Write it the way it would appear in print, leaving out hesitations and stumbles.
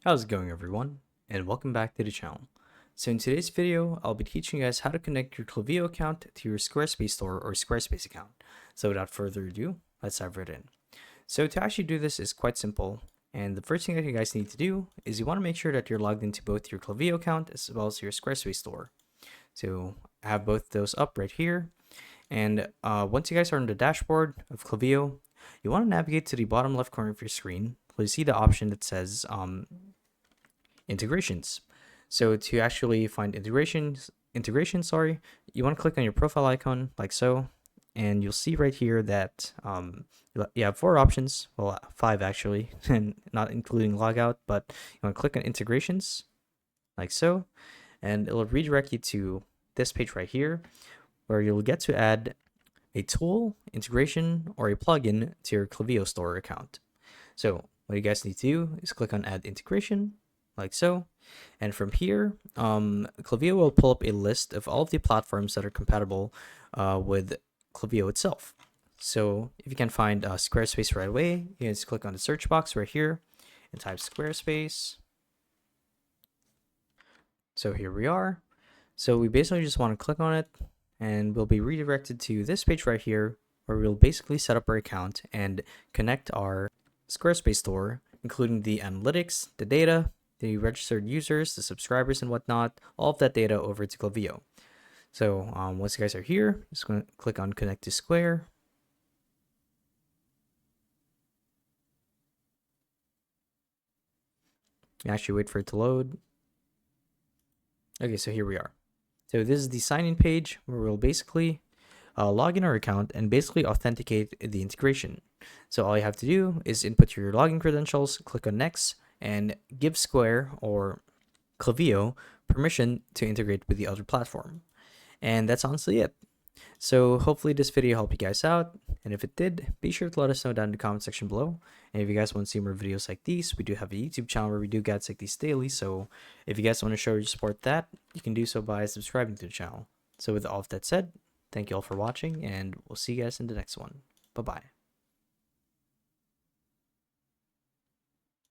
How's it going, everyone, and welcome back to the channel. So in today's video, I'll be teaching you guys how to connect your Klaviyo account to your Squarespace store or Squarespace account. So without further ado, let's dive right in. So to actually do this is quite simple, and the first thing that you guys need to do is you want to make sure that you're logged into both your Klaviyo account as well as your Squarespace store. So I have both those up right here, and once you guys are on the dashboard of Klaviyo, you want to navigate to the bottom left corner of your screen. You'll see the option that says integrations. So to actually find integration, you want to click on your profile icon like so, and you'll see right here that you have 4 options, well 5 actually, and not including logout, but you want to click on integrations like so, and it'll redirect you to this page right here where you'll get to add a tool, integration, or a plugin to your Klaviyo store account. So what you guys need to do is click on add integration like so, and from here Klaviyo will pull up a list of all of the platforms that are compatible with Klaviyo itself. So if you can find Squarespace right away, you can just click on the search box right here and type Squarespace. So here we are. So we basically just want to click on it, and we'll be redirected to this page right here where we'll basically set up our account and connect our Squarespace store, including the analytics, the data, the registered users, the subscribers and whatnot, all of that data over to Klaviyo. So once you guys are here, just going to click on connect to Square. Actually wait for it to load. Okay, so here we are. So this is the sign-in page where we'll basically log in our account and basically authenticate the integration. So all you have to do is input your login credentials, click on next, and give Square or Klaviyo permission to integrate with the other platform. And that's honestly it. So hopefully this video helped you guys out, and if it did, be sure to let us know down in the comment section below. And if you guys want to see more videos like these, we do have a YouTube channel where we do guides like these daily, so if you guys want to show your support that, you can do so by subscribing to the channel. So with all of that said, thank you all for watching, and we'll see you guys in the next one. Bye bye.